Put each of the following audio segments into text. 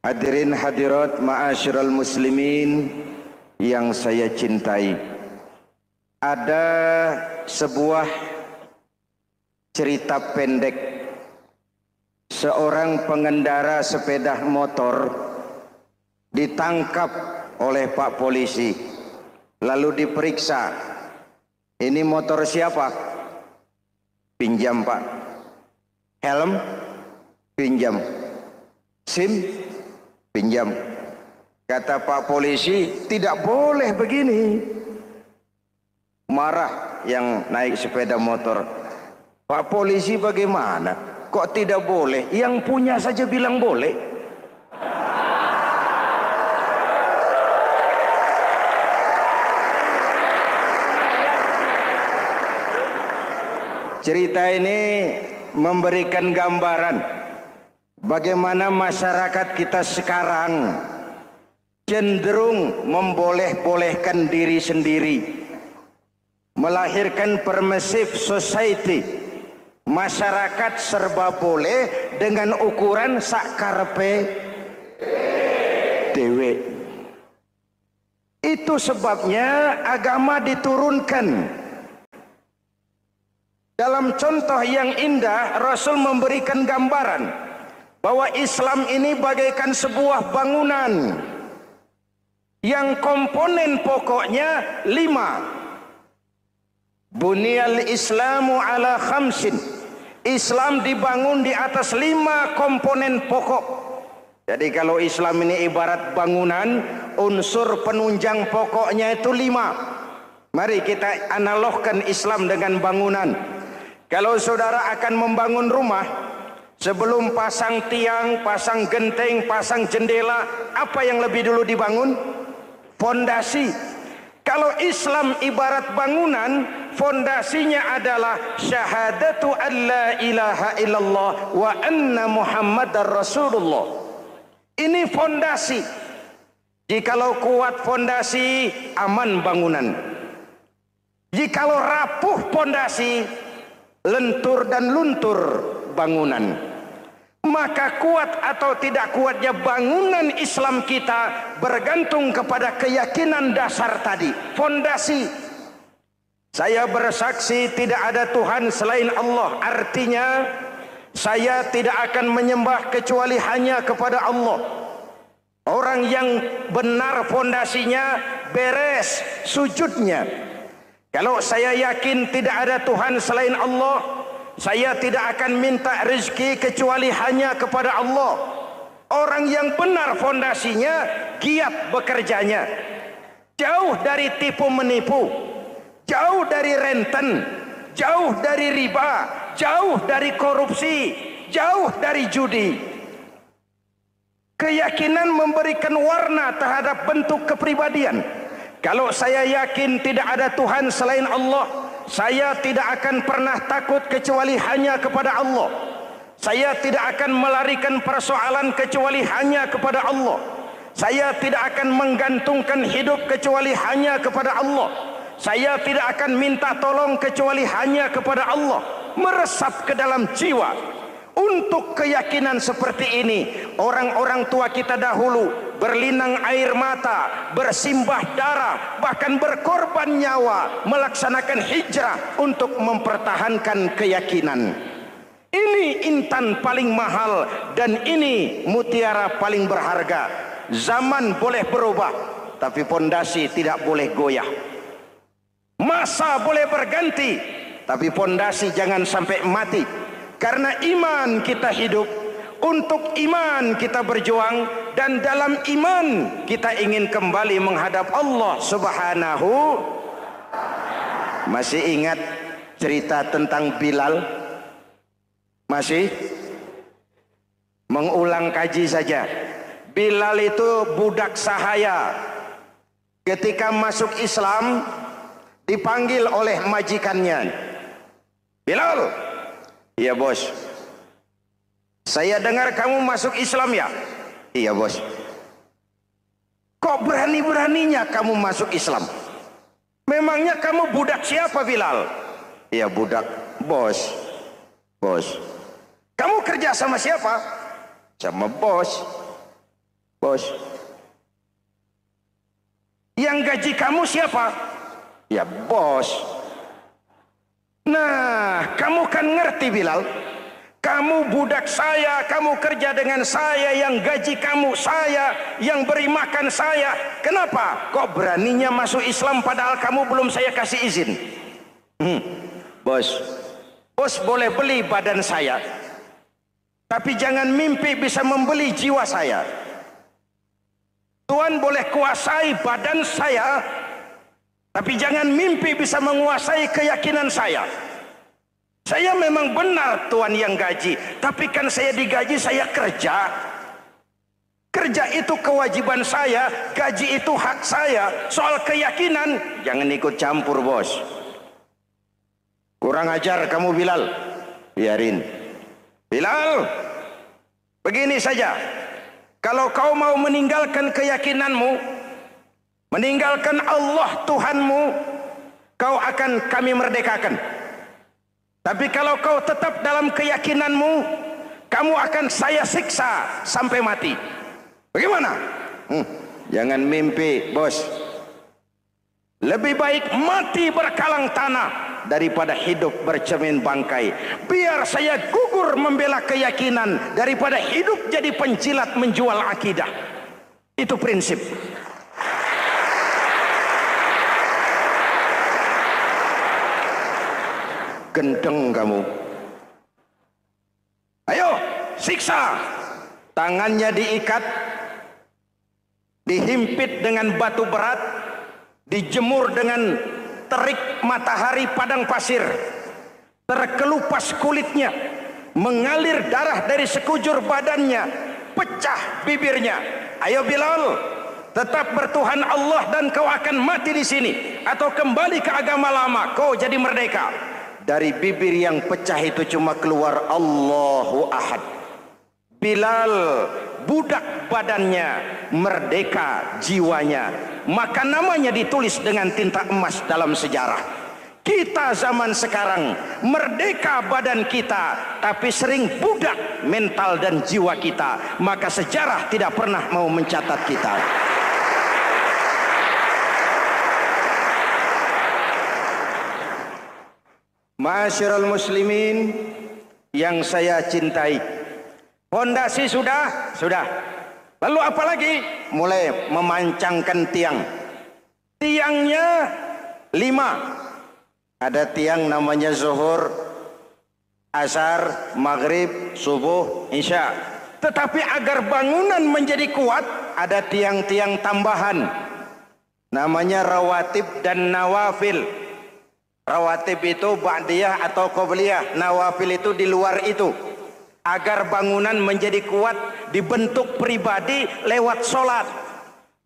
Hadirin hadirat ma'asyiral muslimin yang saya cintai, ada sebuah cerita pendek. Seorang pengendara sepeda motor ditangkap oleh Pak Polisi, lalu diperiksa. Ini motor siapa? Pinjam Pak. Helm? Pinjam. SIM? Pinjam. Kata Pak Polisi, tidak boleh begini. Marah yang naik sepeda motor. Pak Polisi bagaimana? Kok tidak boleh? Yang punya saja bilang boleh. Cerita ini memberikan gambaran bagaimana masyarakat kita sekarang cenderung memboleh-bolehkan diri sendiri, melahirkan permissive society. Masyarakat serba boleh dengan ukuran sakarepe dewe. Itu sebabnya agama diturunkan. Dalam contoh yang indah, Rasul memberikan gambaran bahwa Islam ini bagaikan sebuah bangunan yang komponen pokoknya 5. Bunyal Islamu ala khamsin. Islam dibangun di atas 5 komponen pokok. Jadi kalau Islam ini ibarat bangunan, unsur penunjang pokoknya itu 5. Mari kita analogkan Islam dengan bangunan. Kalau saudara akan membangun rumah, sebelum pasang tiang, pasang genteng, pasang jendela, apa yang lebih dulu dibangun? Fondasi. Kalau Islam ibarat bangunan, fondasinya adalah syahadatu an la ilaha illallah wa anna muhammadar rasulullah. Ini fondasi. Jikalau kuat fondasi, aman bangunan. Jikalau rapuh fondasi, lentur dan luntur bangunan. Maka kuat atau tidak kuatnya bangunan Islam kita bergantung kepada keyakinan dasar tadi, fondasi. Saya bersaksi tidak ada Tuhan selain Allah, artinya saya tidak akan menyembah kecuali hanya kepada Allah. Orang yang benar fondasinya beres sujudnya. Kalau saya yakin tidak ada Tuhan selain Allah, saya tidak akan minta rezeki kecuali hanya kepada Allah. Orang yang benar fondasinya, giat bekerjanya, jauh dari tipu menipu, jauh dari renten, jauh dari riba, jauh dari korupsi, jauh dari judi. Keyakinan memberikan warna terhadap bentuk kepribadian. Kalau saya yakin tidak ada Tuhan selain Allah, saya tidak akan pernah takut kecuali hanya kepada Allah. Saya tidak akan melarikan persoalan kecuali hanya kepada Allah. Saya tidak akan menggantungkan hidup kecuali hanya kepada Allah. Saya tidak akan minta tolong kecuali hanya kepada Allah. Meresap ke dalam jiwa. Untuk keyakinan seperti ini, orang-orang tua kita dahulu berlinang air mata, bersimbah darah, bahkan berkorban nyawa, melaksanakan hijrah untuk mempertahankan keyakinan. Ini intan paling mahal dan ini mutiara paling berharga. Zaman boleh berubah, tapi pondasi tidak boleh goyah. Masa boleh berganti, tapi pondasi jangan sampai mati. Karena iman kita hidup, untuk iman kita berjuang, dan dalam iman kita ingin kembali menghadap Allah Subhanahu. Masih ingat cerita tentang Bilal? Masih? Mengulang kaji saja. Bilal itu budak sahaya. Ketika masuk Islam, dipanggil oleh majikannya. Bilal. Iya bos. Saya dengar kamu masuk Islam ya? Iya bos. Kok berani-beraninya kamu masuk Islam? Memangnya kamu budak siapa Bilal? Iya budak bos. Bos. Kamu kerja sama siapa? Sama bos. Bos. Yang gaji kamu siapa? Ya bos. Nah, kamu kan ngerti Bilal. Kamu budak saya, kamu kerja dengan saya, yang gaji kamu saya, yang beri makan saya. Kenapa? Kok beraninya masuk Islam padahal kamu belum saya kasih izin? Bos, bos boleh beli badan saya, tapi jangan mimpi bisa membeli jiwa saya. Tuhan boleh kuasai badan saya, tapi jangan mimpi bisa menguasai keyakinan saya. Saya memang benar Tuhan yang gaji, tapi kan saya digaji, saya kerja. Kerja itu kewajiban saya, gaji itu hak saya. Soal keyakinan, jangan ikut campur bos. Kurang ajar kamu Bilal. Biarin. Bilal, begini saja. Kalau kau mau meninggalkan keyakinanmu, meninggalkan Allah Tuhanmu, kau akan kami merdekakan. Tapi kalau kau tetap dalam keyakinanmu, kamu akan saya siksa sampai mati. Bagaimana? Jangan mimpi, bos. Lebih baik mati berkalang tanah daripada hidup bercermin bangkai. Biar saya gugur membela keyakinan daripada hidup jadi penjilat menjual akidah. Itu prinsip. Gendeng kamu. Ayo, siksa. Tangannya diikat, dihimpit dengan batu berat, dijemur dengan terik matahari padang pasir, terkelupas kulitnya, mengalir darah dari sekujur badannya, pecah bibirnya. Ayo Bilal, tetap bertuhan Allah dan kau akan mati di sini, atau kembali ke agama lama, kau jadi merdeka. Dari bibir yang pecah itu cuma keluar Allahu Ahad. Bilal, budak badannya, merdeka jiwanya. Maka namanya ditulis dengan tinta emas dalam sejarah. Kita zaman sekarang merdeka badan kita, tapi sering budak mental dan jiwa kita. Maka sejarah tidak pernah mau mencatat kita. Masyarul muslimin yang saya cintai, fondasi sudah. Lalu apa lagi? Mulai memancangkan tiang. Tiangnya 5. Ada tiang namanya zuhur, asar, maghrib, subuh, isya. Tetapi agar bangunan menjadi kuat, ada tiang-tiang tambahan. Namanya rawatib dan nawafil. Rawatib itu ba'diyah atau qobliyah, nawafil itu di luar itu. Agar bangunan menjadi kuat, dibentuk pribadi lewat solat.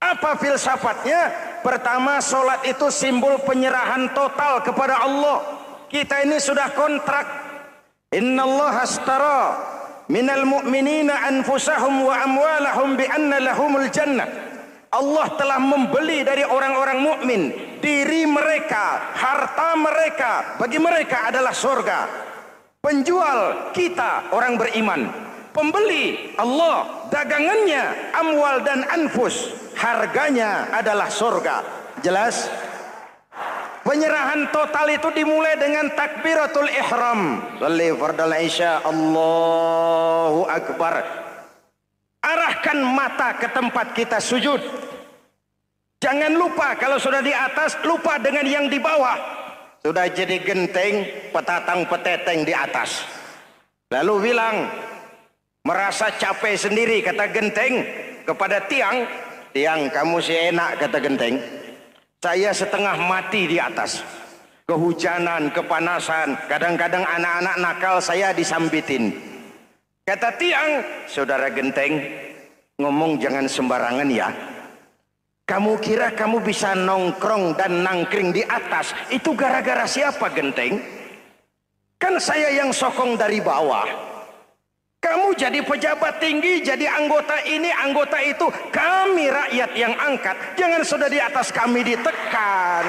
Apa filsafatnya? Pertama, solat itu simbol penyerahan total kepada Allah. Kita ini sudah kontrak. Innallaha astara minal mu'minina anfusahum wa amwalahum bi anna lahumul jannah. Allah telah membeli dari orang-orang mukmin diri mereka, harta mereka, bagi mereka adalah surga. Penjual kita orang beriman, pembeli Allah, dagangannya amwal dan anfus, harganya adalah surga. Jelas? Penyerahan total itu dimulai dengan takbiratul ihram. Shalli fardal isya, Allahu akbar. Arahkan mata ke tempat kita sujud. Jangan lupa kalau sudah di atas, lupa dengan yang di bawah. Sudah jadi genteng, petatang peteteng di atas. Lalu bilang, merasa capek sendiri, kata genteng kepada tiang. Tiang, kamu sih enak, kata genteng. Saya setengah mati di atas. Kehujanan, kepanasan, kadang-kadang anak-anak nakal saya disambitin. Kata tiang, saudara genteng, ngomong jangan sembarangan ya. Kamu kira kamu bisa nongkrong dan nangkring di atas, itu gara-gara siapa genteng? Kan saya yang sokong dari bawah. Kamu jadi pejabat tinggi, jadi anggota ini, anggota itu. Kami rakyat yang angkat, jangan sudah di atas kami ditekan.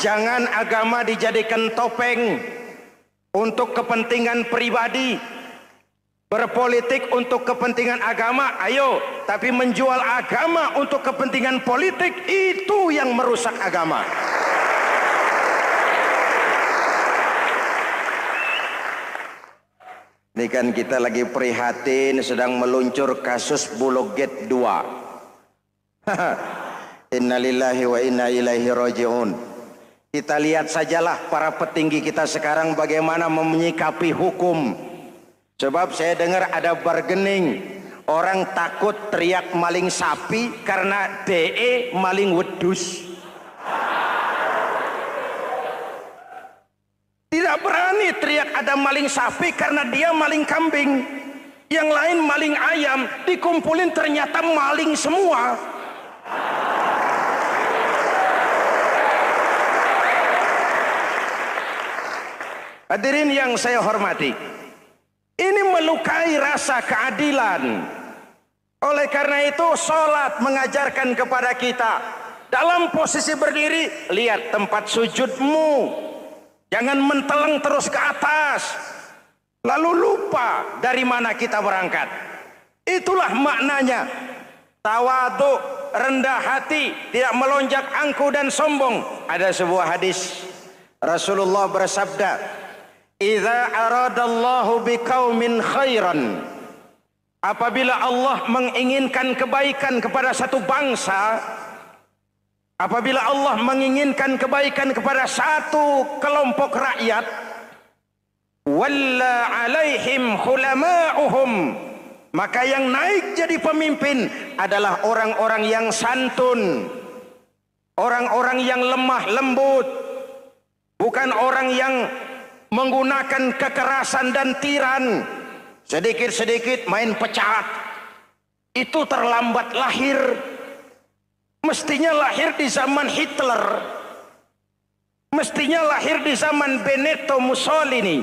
Jangan agama dijadikan topeng untuk kepentingan pribadi. Berpolitik untuk kepentingan agama, ayo. Tapi menjual agama untuk kepentingan politik, itu yang merusak agama. Ini kan kita lagi prihatin sedang meluncur kasus Bulog Gate 2. Innalillahi wa inna ilaihi raji'un. Kita lihat sajalah para petinggi kita sekarang bagaimana menyikapi hukum. Sebab saya dengar ada bargaining, orang takut teriak maling sapi karena DE maling wedus. Tidak berani teriak ada maling sapi karena dia maling kambing. Yang lain maling ayam, dikumpulin ternyata maling semua. Hadirin yang saya hormati, ini melukai rasa keadilan. Oleh karena itu sholat mengajarkan kepada kita, dalam posisi berdiri, lihat tempat sujudmu. Jangan menteleng terus ke atas, lalu lupa dari mana kita berangkat. Itulah maknanya tawadhu, rendah hati, tidak melonjak angku dan sombong. Ada sebuah hadis Rasulullah bersabda, "Idza aradallahu biqaumin khairan." Apabila Allah menginginkan kebaikan kepada satu bangsa, apabila Allah menginginkan kebaikan kepada satu kelompok rakyat, walla alaihim khulama'uhum, maka yang naik jadi pemimpin adalah orang-orang yang santun, orang-orang yang lemah lembut, bukan orang yang menggunakan kekerasan dan tiran, sedikit-sedikit main pecat. Itu terlambat lahir. Mestinya lahir di zaman Hitler, mestinya lahir di zaman Benito Mussolini,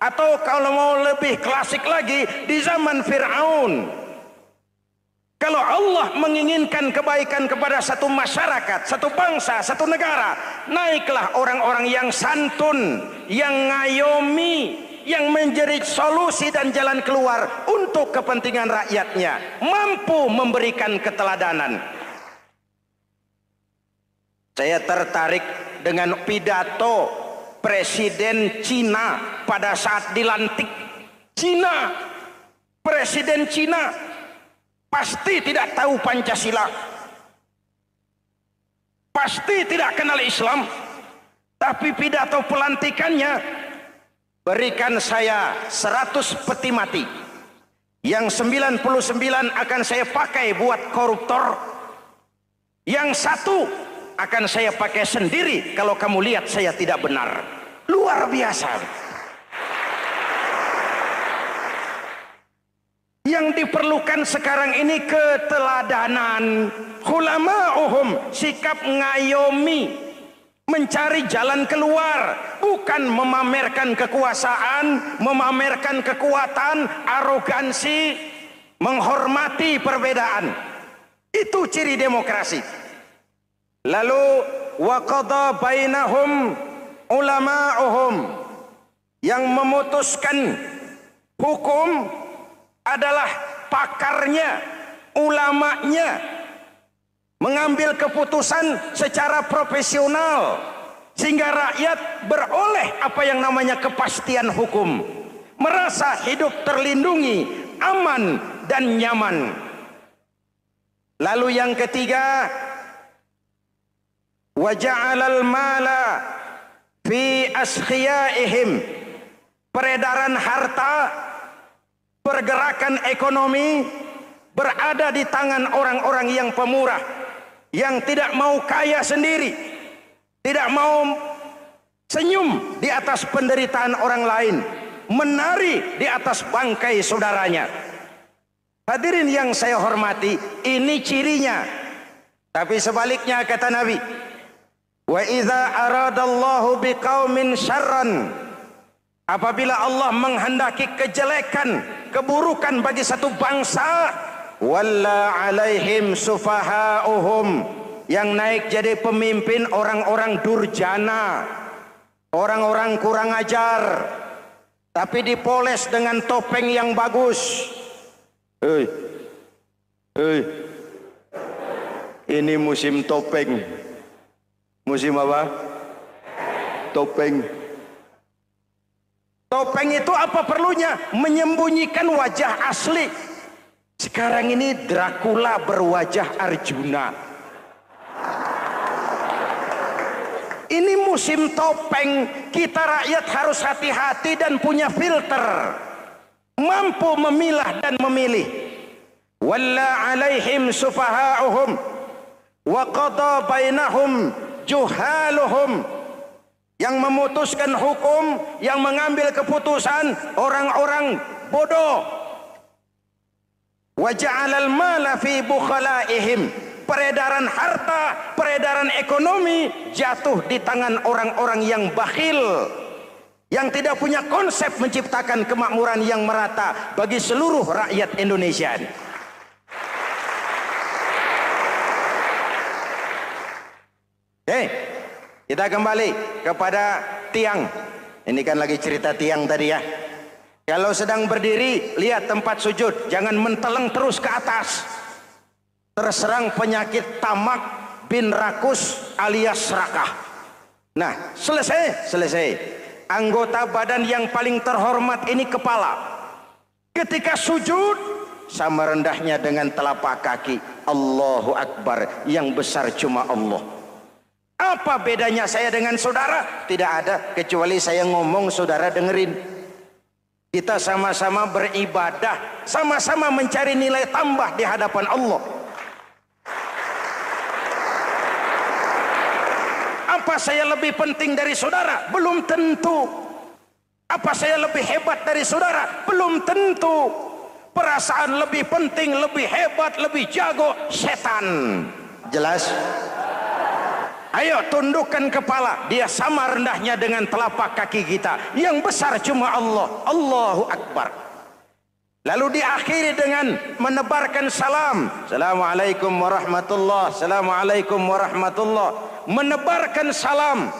atau kalau mau lebih klasik lagi di zaman Fir'aun. Kalau Allah menginginkan kebaikan kepada satu masyarakat, satu bangsa, satu negara, naiklah orang-orang yang santun, yang ngayomi, yang menjadi solusi dan jalan keluar untuk kepentingan rakyatnya, mampu memberikan keteladanan. Saya tertarik dengan pidato Presiden Cina pada saat dilantik. Cina, Presiden Cina pasti tidak tahu Pancasila, pasti tidak kenal Islam, tapi pidato pelantikannya, berikan saya 100 peti mati, yang 99 akan saya pakai buat koruptor, yang satu akan saya pakai sendiri kalau kamu lihat saya tidak benar. Luar biasa. Yang diperlukan sekarang ini keteladanan, khulama'uhum, sikap ngayomi, mencari jalan keluar, bukan memamerkan kekuasaan, memamerkan kekuatan, arogansi, menghormati perbedaan. Itu ciri demokrasi. Lalu waqadha bainahum ulama'uhum, yang memutuskan hukum adalah pakarnya, ulamanya, mengambil keputusan secara profesional sehingga rakyat beroleh apa yang namanya kepastian hukum, merasa hidup terlindungi, aman dan nyaman. Lalu yang ketiga, wa ja'alal mala fi askhiyaihim, peredaran harta, pergerakan ekonomi berada di tangan orang-orang yang pemurah, yang tidak mau kaya sendiri, tidak mau senyum di atas penderitaan orang lain, menari di atas bangkai saudaranya. Hadirin yang saya hormati, ini cirinya. Tapi sebaliknya kata Nabi, wa idza aradallahu biqaumin syarran, apabila Allah menghendaki kejelekan, keburukan bagi satu bangsa, walla alaihim sufahauhum, yang naik jadi pemimpin orang-orang durjana, orang-orang kurang ajar, tapi dipoles dengan topeng yang bagus. Hei, hei, ini musim topeng. Musim apa? Topeng. Topeng itu apa perlunya? Menyembunyikan wajah asli. Sekarang ini Dracula berwajah Arjuna. Ini musim topeng. Kita rakyat harus hati-hati dan punya filter, mampu memilah dan memilih. Walla alaihim sufaha'uhum wa qada bainahum juhaluhum. Yang memutuskan hukum, yang mengambil keputusan orang-orang bodoh. Wa ja'alal mala fi bukhalaihim. Peredaran harta, peredaran ekonomi jatuh di tangan orang-orang yang bakhil, yang tidak punya konsep menciptakan kemakmuran yang merata bagi seluruh rakyat Indonesia. Kita kembali kepada tiang. Ini kan lagi cerita tiang tadi ya. Kalau sedang berdiri, lihat tempat sujud, jangan menteleng terus ke atas. Terserang penyakit tamak bin rakus alias serakah. Nah, selesai. Anggota badan yang paling terhormat ini kepala. Ketika sujud, sama rendahnya dengan telapak kaki. Allahu Akbar, yang besar cuma Allah. Apa bedanya saya dengan saudara? Tidak ada, kecuali saya ngomong saudara dengerin. Kita sama-sama beribadah, sama-sama mencari nilai tambah di hadapan Allah. Apa saya lebih penting dari saudara? Belum tentu. Apa saya lebih hebat dari saudara? Belum tentu. Perasaan lebih penting, lebih hebat, lebih jago setan. Jelas? Ayo tundukkan kepala. Dia sama rendahnya dengan telapak kaki kita. Yang besar cuma Allah. Allahu Akbar. Lalu diakhiri dengan menebarkan salam. Assalamualaikum warahmatullahi. Assalamualaikum warahmatullahi. Menebarkan salam,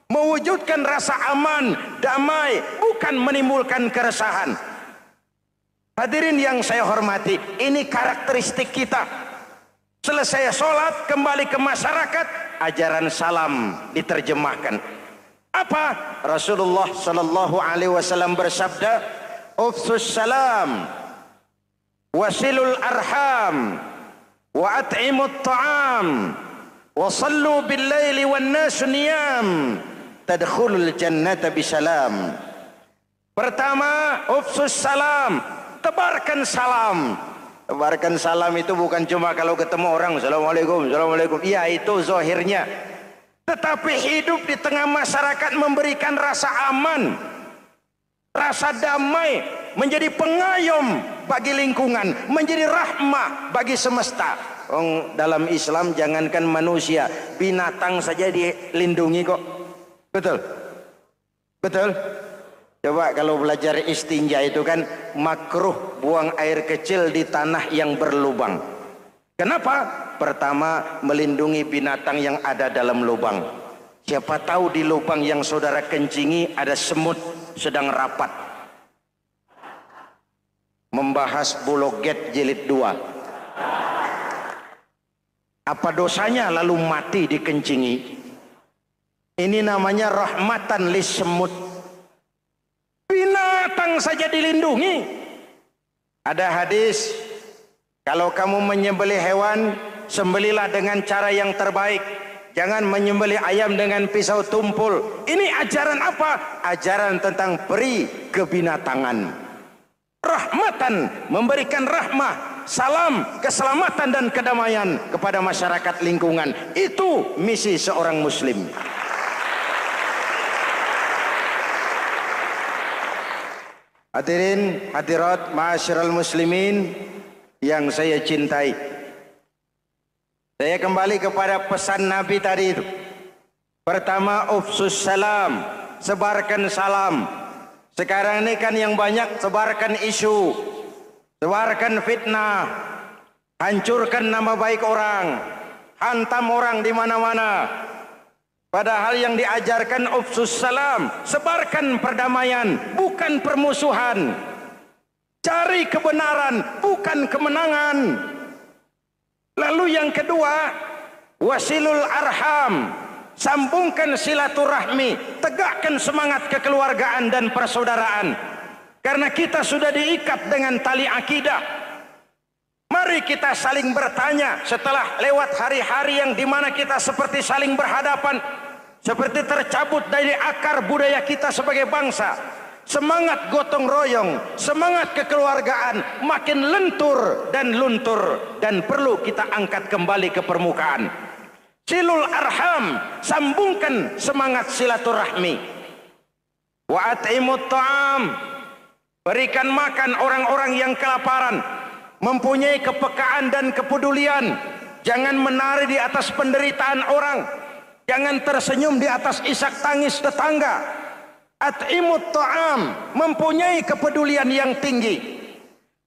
mewujudkan rasa aman, damai, bukan menimbulkan keresahan. Hadirin yang saya hormati, ini karakteristik kita. Selesai sholat, kembali ke masyarakat, ajaran salam diterjemahkan. Apa? Rasulullah Sallallahu Alaihi Wasallam bersabda, "Ufsus salam, wasilul arham, wa at'imut ta'am, wa sallu bil laili wan nasu niyam, tadkhulul jannata bisalam." Pertama, ufsus salam, tebarkan salam. Tebarkan salam itu bukan cuma kalau ketemu orang assalamualaikum, assalamualaikum. Iya, itu zahirnya. Tetapi hidup di tengah masyarakat memberikan rasa aman, rasa damai, menjadi pengayom bagi lingkungan, menjadi rahmah bagi semesta. Dalam Islam jangankan manusia, binatang saja dilindungi kok. Betul? Betul? Coba kalau belajar istinja itu kan makruh buang air kecil di tanah yang berlubang. Kenapa? Pertama, melindungi binatang yang ada dalam lubang. Siapa tahu di lubang yang saudara kencingi ada semut sedang rapat. Membahas Bologet jilid 2. Apa dosanya lalu mati dikencingi? Ini namanya rahmatan lis semut. Binatang saja dilindungi. Ada hadis, kalau kamu menyembelih hewan, sembelilah dengan cara yang terbaik. Jangan menyembelih ayam dengan pisau tumpul. Ini ajaran apa? Ajaran tentang peri kebinatangan. Rahmatan, memberikan rahmah, salam, keselamatan dan kedamaian kepada masyarakat lingkungan. Itu misi seorang muslim. Hadirin, hadirat, ma'asyiral muslimin yang saya cintai. Saya kembali kepada pesan Nabi tadi itu. Pertama, ufsus salam, sebarkan salam. Sekarang ini kan yang banyak sebarkan isu, sebarkan fitnah, hancurkan nama baik orang, hantam orang di mana-mana. Padahal yang diajarkan ufsus salam, sebarkan perdamaian, bukan permusuhan. Cari kebenaran, bukan kemenangan. Lalu yang kedua, wasilul arham, sambungkan silaturahmi, tegakkan semangat kekeluargaan dan persaudaraan. Karena kita sudah diikat dengan tali akidah. Mari kita saling bertanya setelah lewat hari-hari yang dimana kita seperti saling berhadapan, seperti tercabut dari akar budaya kita sebagai bangsa. Semangat gotong royong, semangat kekeluargaan makin lentur dan luntur dan perlu kita angkat kembali ke permukaan. Silul arham, sambungkan semangat silaturahmi. Wa at'imut ta'am, berikan makan orang-orang yang kelaparan. Mempunyai kepekaan dan kepedulian. Jangan menari di atas penderitaan orang. Jangan tersenyum di atas isak tangis tetangga. At'imut ta'am, mempunyai kepedulian yang tinggi.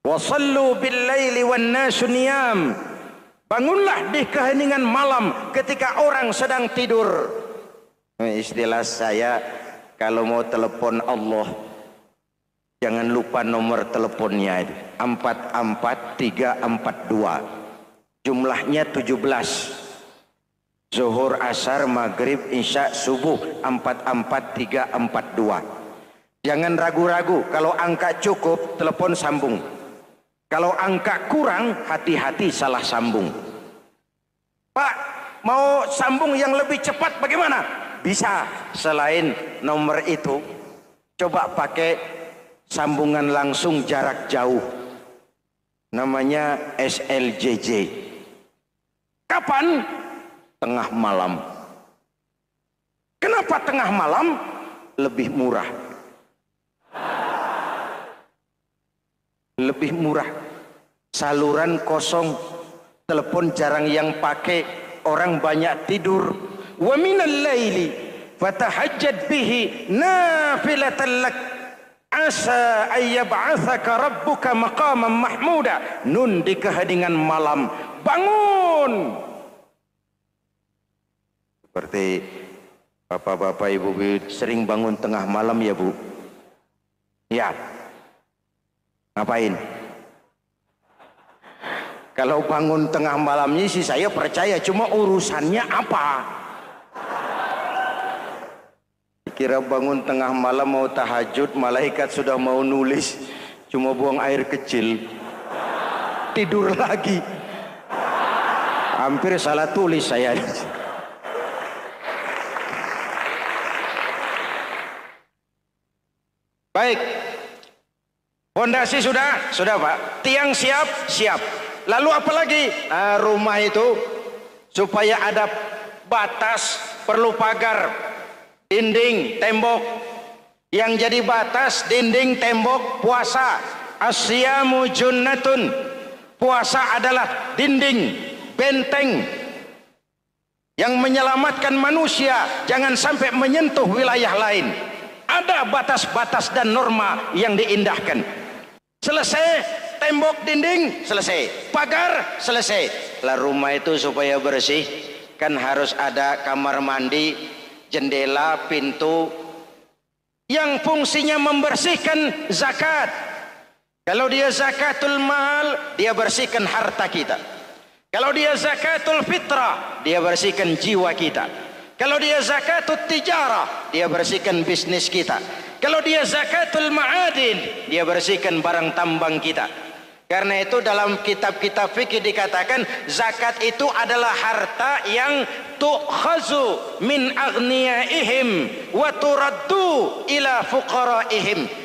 Wasallu bil laili wan nasu niyam, bangunlah di keheningan malam ketika orang sedang tidur. Istilah saya, kalau mau telepon Allah, jangan lupa nomor teleponnya itu 44342. Jumlahnya 17. Zuhur, asar, maghrib, isya, subuh 44342. Jangan ragu-ragu, kalau angka cukup telepon sambung. Kalau angka kurang, hati-hati salah sambung. Pak, mau sambung yang lebih cepat bagaimana? Bisa, selain nomor itu coba pakai sambungan langsung jarak jauh, namanya SLJJ. Kapan? Tengah malam. Kenapa tengah malam? Lebih murah. Lebih murah. Saluran kosong, telepon jarang yang pakai, orang banyak tidur. Wa minal laili fatahajjad bihi nafilatan lak asa ayyab'atsaka rabbuka maqaman mahmuda. Nun, di keheningan malam bangun. Seperti bapak-bapak, ibu-ibu sering bangun tengah malam ya Bu? Ya. Ngapain? Kalau bangun tengah malamnya sih saya percaya, cuma urusannya apa? Kira bangun tengah malam mau tahajud, malaikat sudah mau nulis, cuma buang air kecil, tidur lagi. Hampir salah tulis saya. Baik, fondasi sudah Pak, tiang siap. Lalu apa lagi? Nah, rumah itu supaya ada batas, perlu pagar, dinding, tembok. Yang jadi batas, dinding, tembok, puasa. Asyamu junnatun, puasa adalah dinding, benteng yang menyelamatkan manusia jangan sampai menyentuh wilayah lain. Ada batas-batas dan norma yang diindahkan. Selesai, tembok, dinding, selesai. Pagar, selesai. Lah rumah itu supaya bersih, kan harus ada kamar mandi, jendela, pintu. Yang fungsinya membersihkan zakat. Kalau dia zakatul mal, dia bersihkan harta kita. Kalau dia zakatul fitrah, dia bersihkan jiwa kita. Kalau dia zakatul tijarah, dia bersihkan bisnis kita. Kalau dia zakatul ma'adin, dia bersihkan barang tambang kita. Karena itu dalam kitab-kitab fikih dikatakan zakat itu adalah harta yang tu'khazu min aghniyaihim wa turaddu ila fuqaraihim.